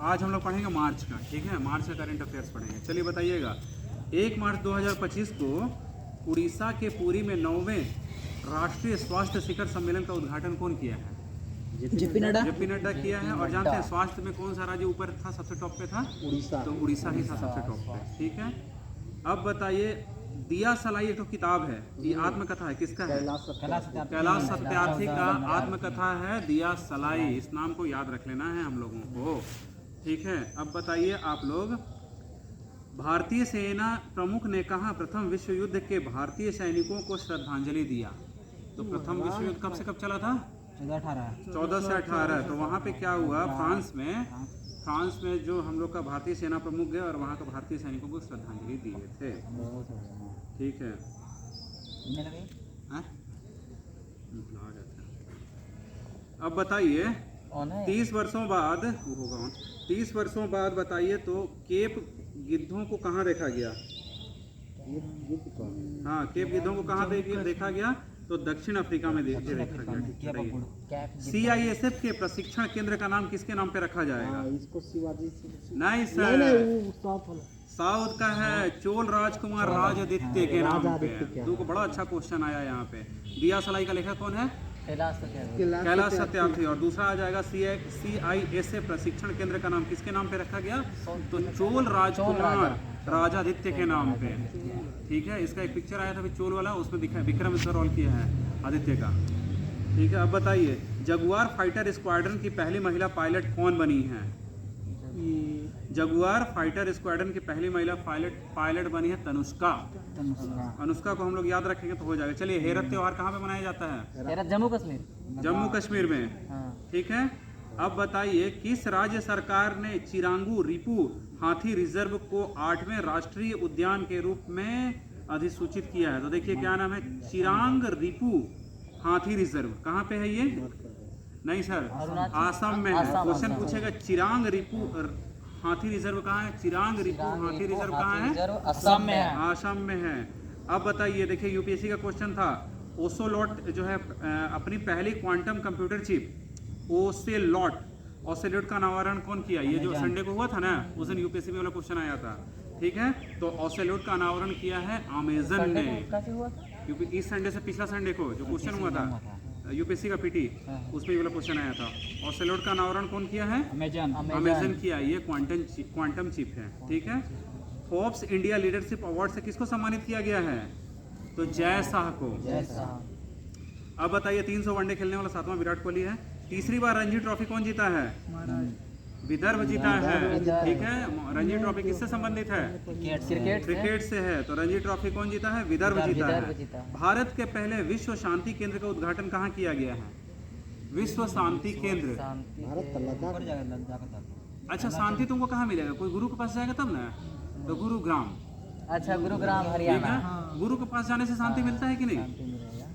आज हम लोग पढ़ेंगे मार्च का, ठीक है, मार्च का करंट अफेयर्स पढ़ेंगे। चलिए बताइएगा, 1 मार्च 2025 को उड़ीसा के पुरी में 9वें राष्ट्रीय स्वास्थ्य शिखर सम्मेलन का उद्घाटन कौन किया है? जेपी नड्डा। जेपी नड्डा किया है। और जानते हैं स्वास्थ्य में कौन सा राज्य ऊपर था, सबसे टॉप पे था? उड़ीसा। तो उड़ीसा ही था सबसे टॉप पे, ठीक है। अब बताइए, दिया सलाई एक तो किताब है, ये आत्मकथा है, किसका है? कैलाश सत्यार्थी का आत्मकथा है दिया सलाई। इस नाम को याद रख लेना है हम लोगों को, ठीक है। अब बताइए आप लोग, भारतीय सेना प्रमुख ने कहा प्रथम विश्व युद्ध के भारतीय सैनिकों को श्रद्धांजलि दिया? तो प्रथम विश्व युद्ध कब से कब चला था? 14 से 18। तो वहाँ पे क्या हुआ, फ्रांस में जो हम लोग का भारतीय सेना प्रमुख गए और वहाँ का भारतीय सैनिकों को श्रद्धांजलि दिए थे, ठीक है। हाँ? अब बताइए, 30 वर्षों बाद होगा, 30 वर्षों बाद बताइए तो केप गिद्धों को कहाँ देखा गया? हाँ, केप गिद्धों को कहाँ देखा गया? तो दक्षिण अफ्रीका में देखा गया। CISF के प्रशिक्षण केंद्र का नाम किसके नाम पे रखा जाएगा? इसको शिवाजी नहीं सर, साउथ का है, चोल राजकुमार राजआदित्य के नाम पे। तो बड़ा अच्छा क्वेश्चन आया यहाँ पे। दिया सलाई का लेखक कौन है? कैलाश सत्यार्थी। और दूसरा आ जाएगा CISF प्रशिक्षण केंद्र का नाम किसके नाम पे रखा गया? तो चोल राजकुमार राजादित्य के नाम पे, ठीक है। इसका एक पिक्चर आया था अभी चोल वाला, उसमें दिखा विक्रम इसका रोल किया है आदित्य का, ठीक है। अब बताइए, जगुआर फाइटर स्क्वाड्रन की पहली महिला पायलट कौन बनी है? जगुआर फाइटर स्क्वाड्रन की पहली महिला पायलट बनी है तनुष्का। अनुष्का को हम लोग याद रखेंगे तो हो जाएगा। चलिए, हेरत त्योहार कहाँ पे मनाया जाता है? जम्मू कश्मीर में, ठीक है। अब बताइए, किस राज्य सरकार ने चिरांगू रिपू हाथी रिजर्व को 8वें राष्ट्रीय उद्यान के रूप में अधिसूचित किया है? तो देखिए क्या नाम है, चिरांग रिपू हाथी रिजर्व। कहाँ पे है ये? नहीं सर, आसम में है। क्वेश्चन पूछेगा चिरांग रिपू हाथी रिजर्व कहाँ है? चिरांग रिपू हाथी रिजर्व कहाँ है? असम में है। आसम में है। अब बताइए, देखिए यूपीएससी का क्वेश्चन था, ओसेलोट जो है अपनी पहली क्वांटम कंप्यूटर चिप ओसेलोट का अनावरण कौन किया? ये जो संडे को हुआ था ना, उस दिन यूपीएससी में वाला क्वेश्चन आया था, ठीक है। तो ओसेलोट का अनावरण किया है अमेजन ने, क्योंकि इस संडे से पिछला संडे को जो क्वेश्चन हुआ था यूपीएससी का पीटी, उसमें वाला क्वेश्चन आया था। ओसेलोट का अनावरण कौन किया है? अमेजन किया। ये क्वांटम चिप है, ठीक है। फोर्ब्स इंडिया लीडरशिप अवार्ड से किसको सम्मानित किया गया है? तो जय शाह को। अब बताइए, 300 वनडे खेलने वाला 7वां विराट कोहली है। तीसरी बार रणजी ट्रॉफी कौन जीता है? विदर्भ जीता है, ठीक है। रणजी ट्रॉफी किससे संबंधित है? क्रिकेट से है। तो रणजी ट्रॉफी कौन जीता है? विदर्भ जीता है। भारत के पहले विश्व शांति केंद्र का उद्घाटन कहाँ किया गया है? विश्व शांति केंद्र। अच्छा, शांति तुमको कहाँ मिलेगा? कोई गुरु के पास जाएगा तब ना? तो गुरुग्राम। अच्छा, गुरुग्राम हरियाणा। गुरु के पास जाने से शांति मिलता है कि नहीं?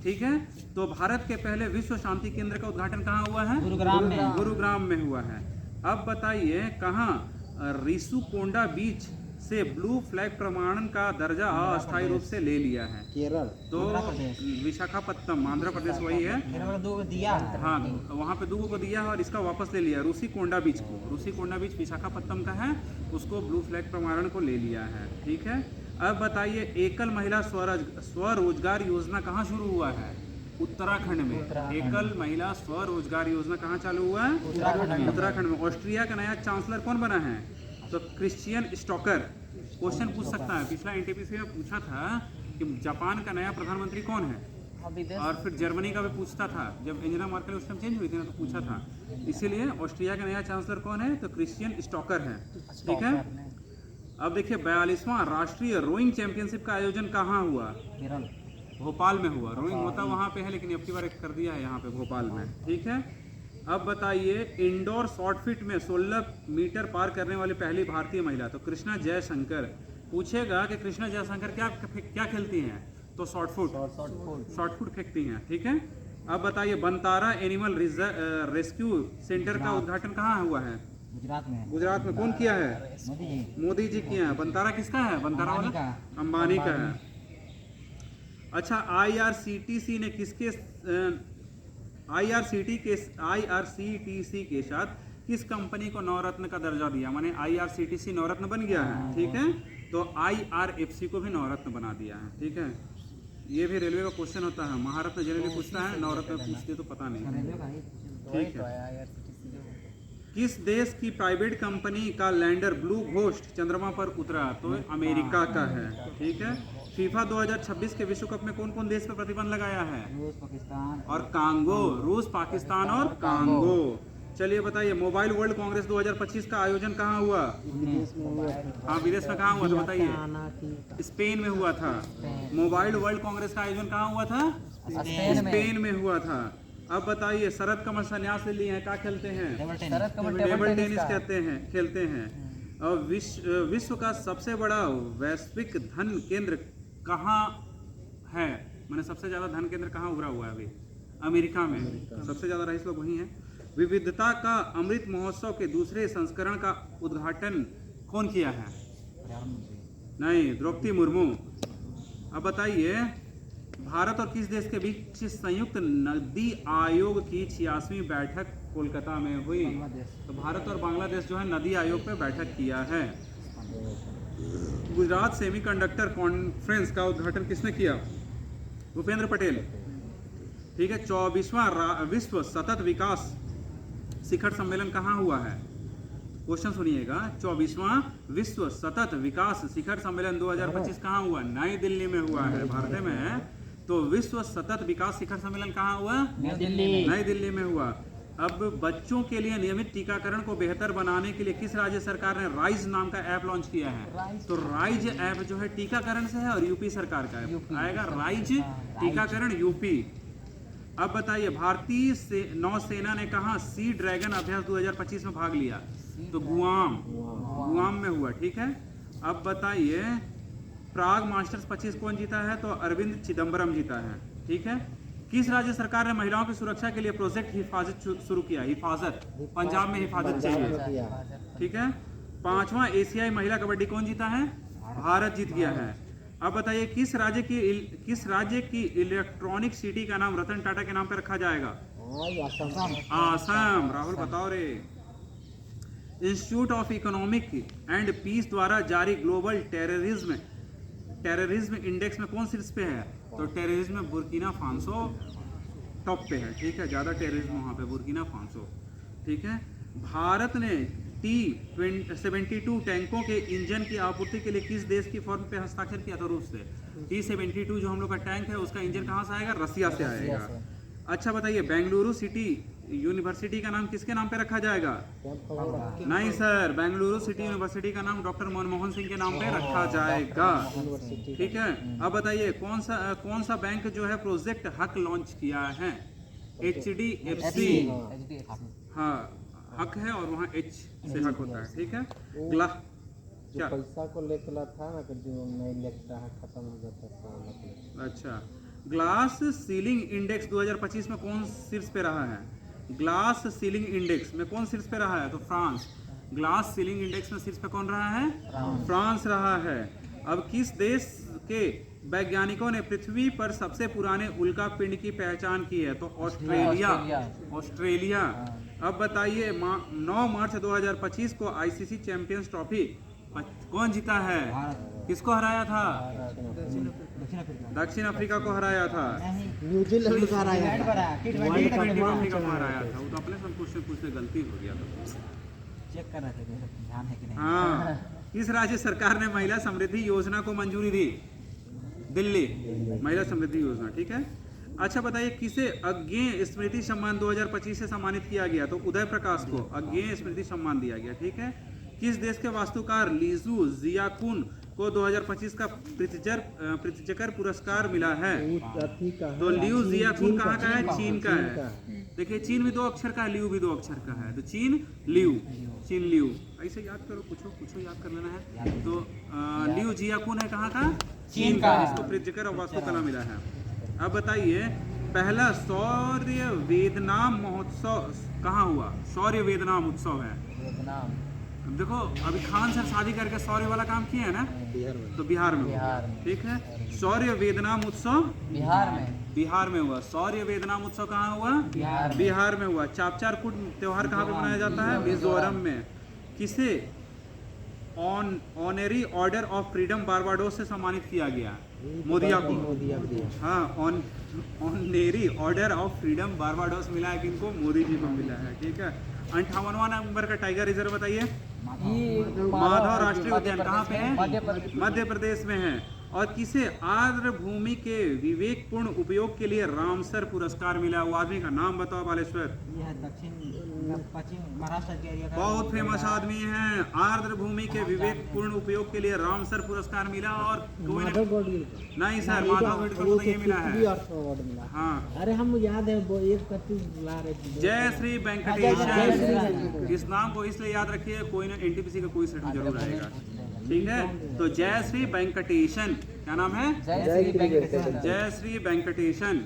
ठीक है। तो भारत के पहले विश्व शांति केंद्र का उद्घाटन कहाँ हुआ है? गुरुग्राम में हुआ है। अब बताइए, कहाँ रिसुकोंडा बीच से ब्लू फ्लैग प्रमाणन का दर्जा अस्थायी रूप से ले लिया है? केरल। तो विशाखापत्तनम, आंध्र प्रदेश वही है। हाँ, वहाँ पे 2 को दिया है और इसका वापस ले लिया रूसीकोंडा बीच को। रूसीकोंडा बीच विशाखापत्तनम का है, उसको ब्लू फ्लैग प्रमाणन को ले लिया है, ठीक है। अब बताइए, एकल महिला स्वरोजगार योजना कहाँ शुरू हुआ है? उत्तराखंड में। एकल महिला स्वरोजगार योजना कहाँ चालू हुआ है? उत्तराखंड में। ऑस्ट्रिया का नया चांसलर कौन बना है? तो क्रिश्चियन स्टॉकर। क्वेश्चन पूछ सकता है, पिछला एनटीपीसी में पूछा था कि जापान का नया प्रधानमंत्री कौन है, और फिर जर्मनी का भी पूछता था, जब एंजेला मर्केल उस टाइम चेंज हुई थी ना, तो पूछा था। इसीलिए ऑस्ट्रिया का नया चांसलर कौन है? तो क्रिश्चियन स्टॉकर है, ठीक है। अब देखिए, 42वां राष्ट्रीय रोइंग चैंपियनशिप का आयोजन कहाँ हुआ? भोपाल में हुआ। रोइंग होता वहाँ पे है, लेकिन अब की बार कर दिया है यहाँ पे भोपाल में, ठीक है। अब बताइए, इंडोर शॉर्ट फिट में 16 मीटर पार करने वाली पहली भारतीय महिला? तो कृष्णा जयशंकर। पूछेगा कि कृष्णा जयशंकर क्या खेलती हैं? तो शॉर्ट फुट फेंकती हैं, ठीक है। अब बताइए, बंतारा एनिमल रेस्क्यू सेंटर का उद्घाटन कहाँ हुआ है? गुजरात में। कौन किया है? मोदी जी किया है। बंतारा किसका है? बंतारा वाला अंबानी का है। अच्छा, IRCTC ने किसके IRCTC के साथ किस कंपनी को नवरत्न का दर्जा दिया, माने IRCTC नवरत्न बन गया है, ठीक है, तो IRFC को भी नवरत्न बना दिया है, ठीक है। ये भी रेलवे का क्वेश्चन होता है, महारत्न जनरली पूछता है, नवरत्न पूछते तो पता नहीं, ठीक है। किस देश की प्राइवेट कंपनी का लैंडर ब्लू घोस्ट चंद्रमा पर उतरा, तो अमेरिका का है, ठीक है। फीफा 2026 के विश्व कप में कौन कौन देश पर प्रतिबंध लगाया है, रूस, पाकिस्तान और कांगो, रूस, पाकिस्तान और कांगो। चलिए बताइए, मोबाइल वर्ल्ड कांग्रेस 2025 का आयोजन कहाँ हुआ, विदेश में हुआ है। हाँ विदेश में कहाँ हुआ था बताइए, आना की स्पेन में हुआ था। मोबाइल वर्ल्ड कांग्रेस का आयोजन कहाँ हुआ था, स्पेन में हुआ था। अब बताइए, शरद कमल संन्यास ले लिए हैं, क्या खेलते हैं, टेबल टेनिस खेलते हैं। और विश्व का सबसे बड़ा वैश्विक धन केंद्र कहाँ है, मैंने सबसे ज्यादा धन केंद्र कहाँ उभरा हुआ है अभी, अमेरिका में, सबसे ज्यादा रईस लोग वही हैं। विविधता का अमृत महोत्सव के दूसरे संस्करण का उद्घाटन कौन किया है, नहीं, द्रौपदी मुर्मू। अब बताइए, भारत और किस देश के बीच संयुक्त नदी आयोग की 86वीं बैठक कोलकाता में हुई, तो भारत और बांग्लादेश जो है नदी आयोग पे बैठक किया है। गुजरात सेमीकंडक्टर कॉन्फ्रेंस का उद्घाटन किसने किया, भूपेंद्र पटेल, ठीक है। 24वां विश्व सतत विकास शिखर सम्मेलन कहाँ हुआ है, क्वेश्चन सुनिएगा, 24वां विश्व सतत विकास शिखर सम्मेलन 2025 कहाँ हुआ, नई दिल्ली में हुआ है, भारत में है। तो विश्व सतत विकास शिखर सम्मेलन कहाँ हुआ, नई दिल्ली में हुआ। अब बच्चों के लिए नियमित टीकाकरण को बेहतर बनाने के लिए किस राज्य सरकार ने राइज नाम का ऐप लॉन्च किया है, तो राइज ऐप जो है टीकाकरण से है और यूपी सरकार का है, आएगा राइज टीकाकरण यूपी। अब बताइए, भारतीय नौसेना ने कहा सी ड्रैगन अभ्यास 2025 में भाग लिया, तो गुआम में हुआ, ठीक है। अब बताइए, प्राग मास्टर्स 25 कौन जीता है, तो अरविंद चिदम्बरम जीता है, ठीक है। किस राज्य सरकार ने महिलाओं की सुरक्षा के लिए प्रोजेक्ट हिफाजत शुरू किया, हिफाजत, पंजाब में हिफाजत चाहिए, ठीक है। 5वां एशियाई महिला कबड्डी कौन जीता है, भारत जीत गया है। अब बताइए, किस राज्य की इलेक्ट्रॉनिक सिटी का नाम रतन टाटा के नाम पर रखा जाएगा, आसाम। राहुल बताओ रे। Institute of Economic and Peace द्वारा जारी ग्लोबल टेररिज्म इंडेक्स में कौन शीर्ष पे है, तो टेररिज्म में बुर्किना फासो टॉप पे है, ठीक है, ज्यादा टेररिज्म वहां पे बुर्किना फासो, ठीक है। भारत ने T-72 टैंकों के इंजन की आपूर्ति के लिए किस देश की फर्म पे हस्ताक्षर किया था, रूस से। T-72 जो हम लोग का टैंक है उसका इंजन कहाँ से आएगा, रसिया से आएगा। अच्छा बताइए, बेंगलुरु सिटी यूनिवर्सिटी का नाम किसके नाम पे रखा जाएगा, नहीं सर, बेंगलुरु सिटी यूनिवर्सिटी का नाम डॉक्टर मनमोहन सिंह के नाम पे रखा जाएगा, ठीक है। अब बताइए, कौन सा बैंक जो है प्रोजेक्ट हक लॉन्च किया है, HDFC, हाँ हक है और वहाँ H से हक होता है, ठीक है। क्या पैसा को लेकर था ना, कि जो नहीं लेता है खत्म हो जाता है। अच्छा, ग्लास सीलिंग इंडेक्स 2025 में कौन शीर्ष पे रहा है, ग्लास सीलिंग इंडेक्स में कौन शीर्ष पे रहा है, तो फ्रांस। ग्लास सीलिंग इंडेक्स में शीर्ष पे कौन रहा है, फ्रांस रहा है। अब किस देश के वैज्ञानिकों ने पृथ्वी पर सबसे पुराने उल्का पिंड की पहचान की है, तो ऑस्ट्रेलिया। अब बताइए, 9 मार्च 2025 को आईसीसी चैंपियंस ट्रॉफी कौन जीता है, किसको हराया था, दक्षिण अफ्रीका को हराया था, न्यूजीलैंड को हराया था, अफ्रीका को हराया था। वो तो अपने सब क्वेश्चन पूछने गलती हो गया था, चेक कर रहे थे ध्यान है कि नहीं। हाँ, किस राज्य सरकार ने महिला समृद्धि योजना को मंजूरी दी, दिल्ली महिला समृद्धि योजना, ठीक है। अच्छा बताइए, किसे अज्ञेय स्मृति सम्मान 2025 से सम्मानित किया गया, तो उदय प्रकाश को अज्ञेय स्मृति सम्मान दिया गया, ठीक है। किस देश के वास्तुकार लीजू जियाकुन को 2025 का प्रित्जकर पुरस्कार मिला है, तो लियू जियाकुन कहाँ का है, चीन का है। देखिए, चीन भी 2 अक्षर का है, लियू भी 2 अक्षर का है, तो चीन लियू, ऐसे याद करो, कुछ याद कर लेना है। तो लियू जियाकुन है कहाँ का, चीन का, इसको प्रित्जकर और वास्तुकला मिला है। अब बताइए, पहला शौर्य वेदनाम महोत्सव कहाँ हुआ, शौर्य वेदनाम उत्सव है देखो अभी खान सर शादी करके शौर्य वाला काम किया है ना, बिहार में। तो बिहार में हुआ। बिहार में। ठीक है, शौर्य वेदनाम उत्सव बिहार में। बिहार में हुआ। शौर्य वेदनाम उत्सव कहाँ हुआ? बिहार में हुआ। चापचार कूट त्योहार कहाँ पे मनाया जाता है? मिजोरम में। किसे Honorary Order of Freedom Barbados से सम्मानित किया गया? मोदिया को। मोदिया को दिया। हाँ, honorary order of Freedom Barbados मिला है किनको? मोदी जी को मिला है। ठीक है, 58वां नंबर का टाइगर रिजर्व बताइए। ये माधव राष्ट्रीय उद्यान कहाँ पे है? मध्य प्रदेश। मध्य प्रदेश में है। और किसे आर्द्र भूमि के विवेकपूर्ण उपयोग के लिए रामसर पुरस्कार मिला? वो आदमी का नाम बताओ बालेश्वर। ये है दक्षिण पश्चिम महाराष्ट्र के एरिया का। बहुत फेमस आदमी हैं। आर्द्र भूमि के विवेकपूर्ण उपयोग के लिए रामसर पुरस्कार मिला। और कोई माधव गोडगिल का। नहीं सर, माधव गोडगिल को तो ये मिला है। अवार्ड मिला। हाँ, अरे हम याद है वो एक कत्ती ला रहे थे। जय श्री जय वेंकटेशन। श्री इस नाम को इसलिए याद रखिए, कोई ना एनटीपीसी का कोई सेट जरूर आएगा। ठीक है, तो जय श्री वेंकटेशन। क्या नाम है? जय श्री वेंकटेश्वर। जय श्री वेंकटेशन।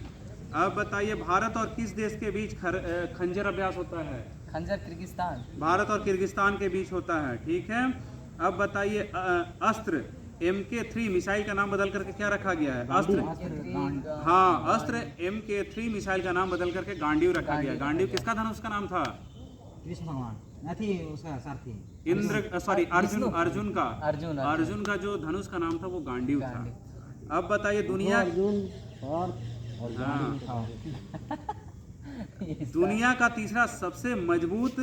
अब बताइए, भारत और किस देश के बीच खंजर अभ्यास होता है? खंजर किर्गिस्तान। भारत और किर्गिस्तान के बीच होता है। ठीक है, अब बताइए, अस्त्र MK3 मिसाइल का नाम बदल करके क्या रखा गया है? अस्त्र, हाँ, अस्त्र MK3 मिसाइल का नाम बदल करके गांडीव रखा गया। गांडीव किसका धनुष का नाम था? कृष्ण भगवान नहीं उसका सारथी। इंद्र, सॉरी, अर्जुन का अर्जुन का जो धनुष का नाम था वो गांडीव था। अब बताइए, दुनिया अर्जुन और हाँ, दुनिया का तीसरा सबसे मजबूत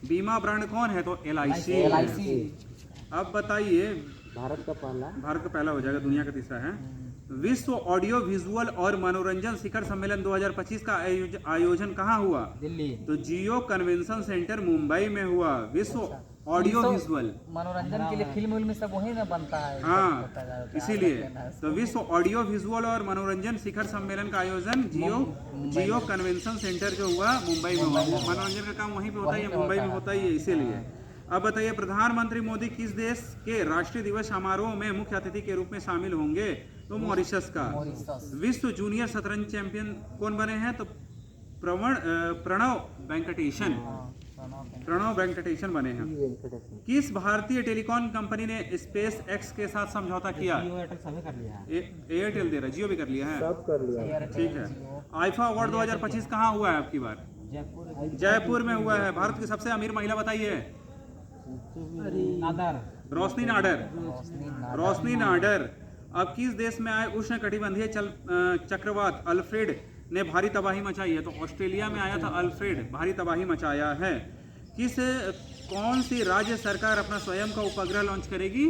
बीमा ब्रांड कौन है? तो LIC। LIC। अब बताइए, भारत का पहला हो जाएगा, दुनिया का तीसरा है। विश्व ऑडियो विजुअल और मनोरंजन शिखर सम्मेलन 2025 का आयोजन कहाँ हुआ? दिल्ली। तो जियो कन्वेंशन सेंटर मुंबई में हुआ। विश्व ऑडियो विजुअल, मनोरंजन के लिए फिल्म उल्म सब वही ना बनता है। हाँ, इसीलिए तो विश्व ऑडियो विजुअल और मनोरंजन शिखर सम्मेलन का आयोजन जियो कन्वेंशन सेंटर जो हुआ मुंबई में हुआ। मनोरंजन का काम वहीं पे होता है, मुंबई में होता ही है, इसीलिए। अब बताइए, प्रधानमंत्री मोदी किस देश के राष्ट्रीय दिवस समारोह में मुख्य अतिथि के रूप में शामिल होंगे? तो मॉरिशस का। विश्व जूनियर शतरंज चैंपियन कौन बने हैं? तो प्रणव वेंकटेशन बने हैं। किस भारतीय टेलीकॉम कंपनी ने स्पेस एक्स के साथ समझौता किया? एयरटेल दे रहा है, जियो भी कर लिया है। सब कर लिया। ठीक है, आईफा अवार्ड 2025 कहाँ हुआ है आपकी बार? जयपुर में हुआ है। भारत की सबसे अमीर महिला बताइए। रोशनी नाडर। अब किस देश में आए उष्ण कटिबंधीय चक्रवात अल्फ्रेड ने भारी तबाही मचाई है? तो ऑस्ट्रेलिया में आया था अल्फ्रेड, भारी तबाही मचाया है। कौन सी राज्य सरकार अपना स्वयं का उपग्रह लॉन्च करेगी?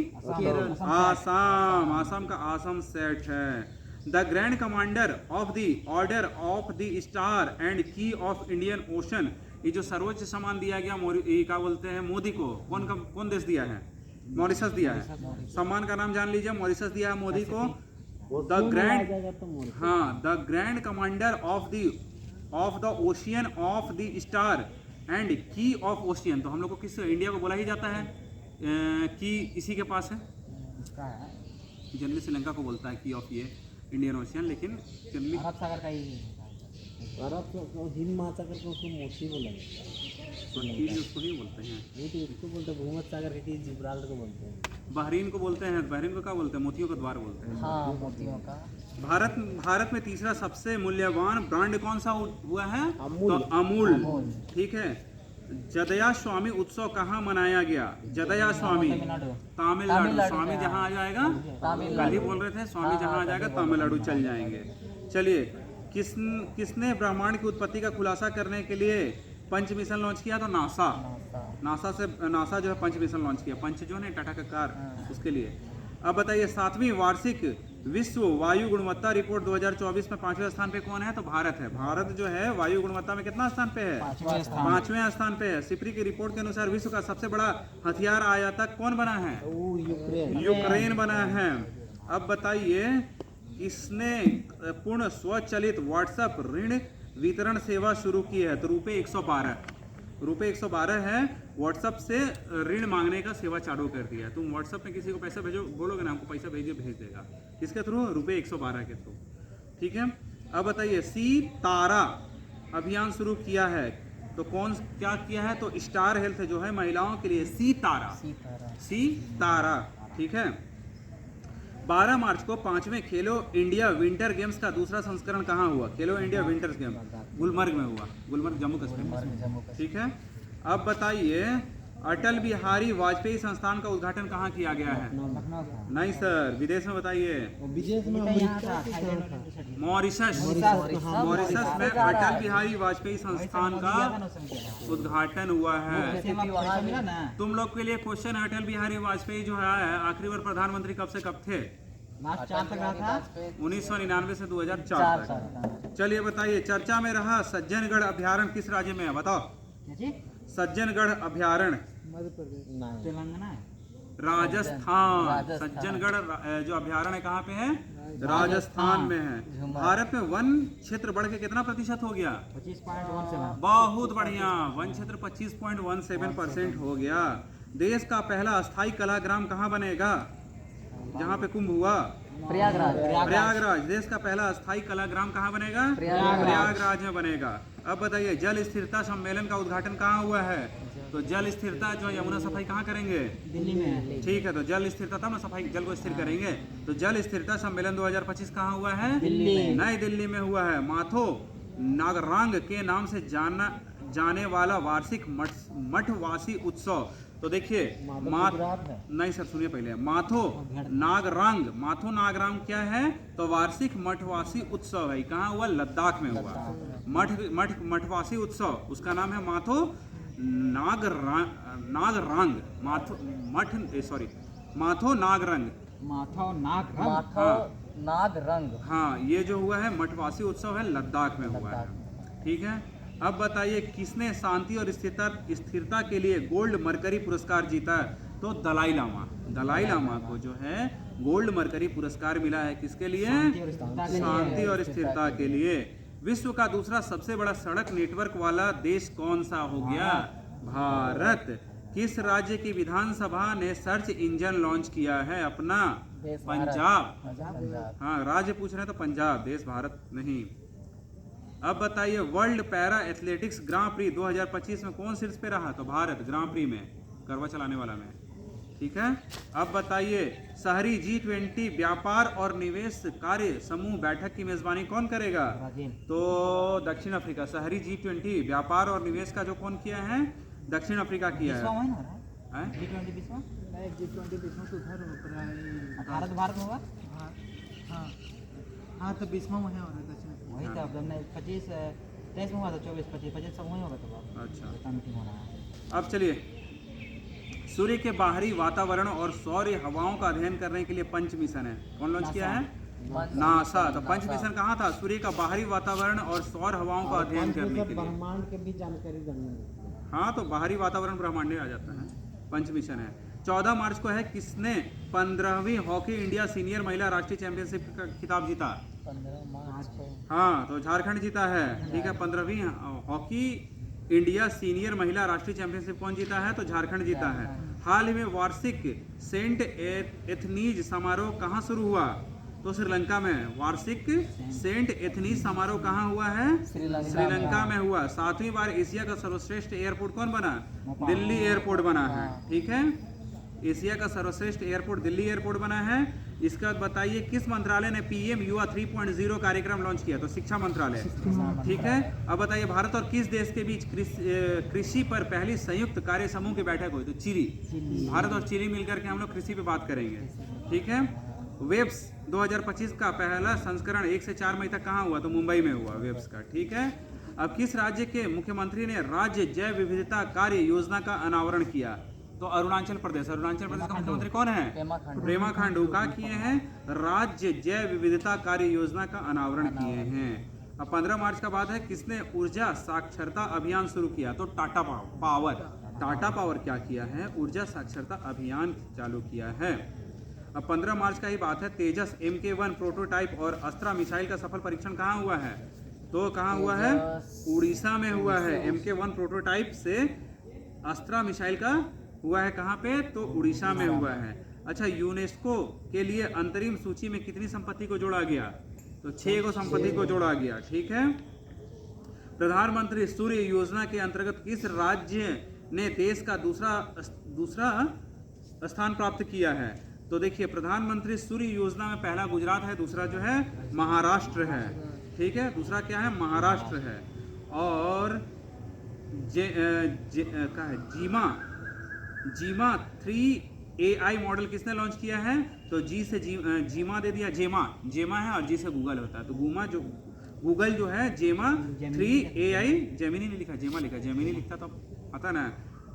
आसाम का आसाम सेट है। The grand commander of the order of the star and की ऑफ इंडियन ओशन, ये जो सर्वोच्च सम्मान दिया गया क्या बोलते हैं मोदी को, कौन देश दिया है? मॉरिशस दिया है। सम्मान का नाम जान लीजिए, मॉरिशस दिया है मोदी को। The grand commander of the ocean of the star and की ऑफ ओशियन, तो हम लोग को किस इंडिया को बोला ही जाता है कि इसी के पास है। जनरली श्रीलंका को बोलता है की ऑफ ये इंडियन ओशियन, लेकिन जनरली अरब सागर का ही हिंद महासागर को उसको मोती बोला उसको ही बोलते हैं। वो तो उसको बोलते हैं भूमध्य सागर की जिब्राल्टर को बोलते हैं। बहरीन को बोलते हैं। बहरीन को क्या बोलते हैं? मोतियों का द्वार बोलते हैं। हाँ, मोतियों का। भारत में तीसरा सबसे मूल्यवान ब्रांड कौन सा हुआ है? तो अमूल। ठीक है, जदया स्वामी उत्सव कहाँ मनाया गया? जदया स्वामी तमिलनाडु। स्वामी जहाँ आ जाएगा, कल ही बोल रहे थे, स्वामी जहाँ आ जाएगा तमिलनाडु चल जाएंगे। चलिए, किसने ब्रह्मांड की उत्पत्ति का खुलासा करने के लिए पंच मिशन लॉन्च किया? तो नासा जो है पंच मिशन लॉन्च किया। पंच जो है टाटा का कार, उसके लिए। अब बताइए, 7वीं वार्षिक विश्व वायु गुणवत्ता रिपोर्ट 2024 में 5वें स्थान पे कौन है? तो भारत है। भारत जो है वायु गुणवत्ता में कितना स्थान पे है? 5वें स्थान पे है। सिप्री की रिपोर्ट के अनुसार विश्व का सबसे बड़ा हथियार आयातक कौन बना है? यूक्रेन बना है। अब बताइए, किसने पूर्ण स्वचालित व्हाट्सएप ऋण वितरण सेवा शुरू की है? तो रुपए 112 है। व्हाट्सएप से ऋण मांगने का सेवा चालू कर दिया है। तुम व्हाट्सएप में किसी को पैसा भेजो, बोलोगे ना हमको पैसा भेजिए, भेज देगा। किसके थ्रू? रुपए 112 के थ्रू। ठीक है, अब बताइए, सी तारा अभियान शुरू किया है तो कौन क्या किया है, तो स्टार हेल्थ जो है महिलाओं के लिए सितारा, सितारा, ठीक है। 12 मार्च को 5वें खेलो इंडिया विंटर गेम्स का दूसरा संस्करण कहाँ हुआ? खेलो इंडिया विंटर गेम गुलमर्ग में हुआ, गुलमर्ग जम्मू कश्मीर, ठीक है। अब बताइए अटल बिहारी वाजपेयी संस्थान का उद्घाटन कहाँ किया गया है? नहीं सर, विदेश में बताइए। विदेश में मॉरिशस, मॉरिशस में अटल बिहारी वाजपेयी संस्थान का उद्घाटन हुआ है। तुम लोग के लिए क्वेश्चन है, अटल बिहारी वाजपेयी जो है आखिरी बार प्रधानमंत्री कब से कब थे? 1999 से 2004 तक। चलिए बताइए, चर्चा में रहा सज्जनगढ़ अभ्यारण्य किस राज्य में है? बताओ। सज्जनगढ़ अभ्यारण्य मध्य प्रदेश, तेलंगाना, राजस्थान। सज्जनगढ़ जो अभ्यारण्य कहाँ पे है? राजस्थान में है। भारत में वन क्षेत्र बढ़ के कितना प्रतिशत हो गया? 25.17। बहुत बढ़िया, वन क्षेत्र 25.17% हो गया। देश का पहला अस्थाई कलाग्राम कहाँ बनेगा? जहाँ पे कुंभ हुआ, प्रयागराज। देश का पहला अस्थाई कलाग्राम कहाँ बनेगा? प्रयागराज में बनेगा। अब बताइए जल स्थिरता सम्मेलन का उद्घाटन कहाँ हुआ है? तो जल स्थिरता जो यमुना सफाई कहाँ करेंगे? दिल्ली में। ठीक है, तो जल स्थिरता तब ना सफाई जल को स्थिर करेंगे। तो जल स्थिरता सम्मेलन 2025 कहाँ हुआ है? नई दिल्ली में हुआ है। माथो नागरांग के नाम से जाने वाला वार्षिक मठवासी उत्सव, तो देखिए नहीं सर सुनिए पहले, माथो नागरांग क्या है? तो वार्षिक मठवासी उत्सव है। कहाँ हुआ? लद्दाख में हुआ। मठवासी उत्सव, उसका नाम है माथो नागरंग, माथो नागरंग। हाँ, ये जो हुआ है मठवासी उत्सव है, लद्दाख में हुआ है, ठीक है। अब बताइए किसने शांति और स्थिरता के लिए गोल्ड मरकरी पुरस्कार जीता? तो दलाई लामा को जो है गोल्ड मरकरी पुरस्कार मिला है। किसके लिए? शांति और स्थिरता के लिए। विश्व का दूसरा सबसे बड़ा सड़क नेटवर्क वाला देश कौन सा हो गया? भारत। किस राज्य की विधानसभा ने सर्च इंजन लॉन्च किया है अपना? पंजाब। हाँ, राज्य पूछ रहे हैं तो पंजाब, देश भारत नहीं। अब बताइए वर्ल्ड पैरा एथलेटिक्स ग्रां प्री 2025 में कौन शीर्ष पे रहा? तो भारत, ग्रां प्री में, करवा चलाने वाला में, ठीक है। अब बताइए शहरी G20 व्यापार और निवेश कार्य समूह बैठक की मेजबानी कौन करेगा? तो दक्षिण अफ्रीका। शहरी G20 व्यापार और निवेश का जो कौन किया है? दक्षिण अफ्रीका किया है। भारत होगा। हाँ तो 20वां वहीं हो रहा है दक्षिण। वही तो अब हमने 25 23 में हुआ था, 24 25 सब वहीं होगा तो। अच्छा, अब चलिए सूर्य के बाहरी वातावरण और सौर हवाओं का अध्ययन करने के लिए पंच मिशन है। कौन लॉन्च किया है? नासा। तो पंच मिशन कहाँ था? सूर्य का बाहरी वातावरण और सौर हवाओं का अध्ययन करने के लिए। ब्रह्मांड के भी जानकारी जानने। हाँ, तो बाहरी वातावरण ब्रह्मांड आ जाता है, पंच मिशन है। 14 मार्च को है किसने 15वीं हॉकी इंडिया सीनियर महिला राष्ट्रीय चैंपियनशिप का खिताब जीता? 15 मार्च को। हाँ, तो झारखंड जीता है, ठीक है। 15वीं हॉकी इंडिया सीनियर महिला राष्ट्रीय चैंपियनशिप कौन जीता है? तो झारखंड जीता है। हाल ही में वार्षिक सेंट एथनीज समारोह कहाँ शुरू हुआ? तो श्रीलंका में। वार्षिक सेंट एथनीज समारोह कहाँ हुआ है? श्रीलंका में हुआ। 7वीं बार एशिया का सर्वश्रेष्ठ एयरपोर्ट कौन बना? दिल्ली एयरपोर्ट बना है, ठीक है। एशिया का सर्वश्रेष्ठ एयरपोर्ट दिल्ली एयरपोर्ट बना है। इसके बाद बताइए किस मंत्रालय ने PM युवा 3.0 कार्यक्रम लॉन्च किया? तो शिक्षा मंत्रालय, ठीक है। अब बताइए भारत और किस देश के बीच कृषि पर पहली संयुक्त कार्य समूह की बैठक हुई? तो चिली। भारत और चिली मिलकर के हम लोग कृषि पे बात करेंगे, ठीक है। वेब्स 2025 का पहला संस्करण 1 से 4 मई तक कहाँ हुआ? तो मुंबई में हुआ वेब्स का, ठीक है। अब किस राज्य के मुख्यमंत्री ने राज्य जैव विविधता कार्य योजना का अनावरण किया? तो अरुणाचल प्रदेश। अरुणाचल प्रदेश का मुख्यमंत्री कौन है? पेमा खांडू का किए हैं राज्य जैव विविधता कार्य योजना का अनावरण किए हैं। अब 15 मार्च का बात है किसने ऊर्जा साक्षरता अभियान शुरू किया? तो टाटा पावर। टाटा पावर क्या किया है? ऊर्जा साक्षरता अभियान चालू किया है। अब 15 मार्च का ही बात है तेजस MK1 प्रोटोटाइप और अस्त्रा मिसाइल का सफल परीक्षण कहाँ हुआ है? तो कहाँ हुआ है? उड़ीसा में हुआ है। MK1 प्रोटोटाइप से अस्त्रा मिसाइल का हुआ है कहाँ पे? तो उड़ीसा में हुआ है। अच्छा, यूनेस्को के लिए अंतरिम सूची में कितनी संपत्ति को जोड़ा गया? तो 6 को संपत्ति को जोड़ा गया, ठीक है। प्रधानमंत्री सूर्य योजना के अंतर्गत किस राज्य ने देश का दूसरा स्थान प्राप्त किया है? तो देखिए, प्रधानमंत्री सूर्य योजना में पहला गुजरात है, दूसरा जो है महाराष्ट्र है। ठीक है, दूसरा क्या है? महाराष्ट्र है। और जीमा 3 AI मॉडल किसने लॉन्च किया है? तो जी से जीमा दे दिया, जेमा है, और जी से गूगल होता है। तो गूगल जो है जेमा 3 AI, जेमिनी नहीं लिखा, जेमा लिखा, जेमिनी लिखता तो आता ना।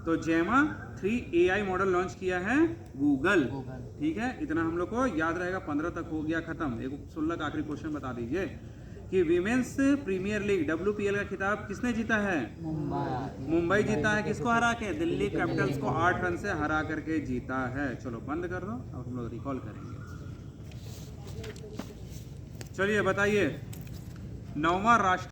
तो जेमा 3 AI मॉडल लॉन्च किया है गूगल। ठीक है, इतना हम लोग को याद रहेगा। 15 तक हो गया खत्म। एक 16 का आखिरी क्वेश्चन बता दीजिए कि विमेंस प्रीमियर लीग WPL का खिताब किसने जीता है? मुंबई जीता है। किसको हरा के? दिल्ली कैपिटल्स को 8 रन से हरा करके जीता है। चलो बंद कर दो, अब हम लोग रिकॉल करेंगे। चलिए बताइए, 9वां राष्ट्र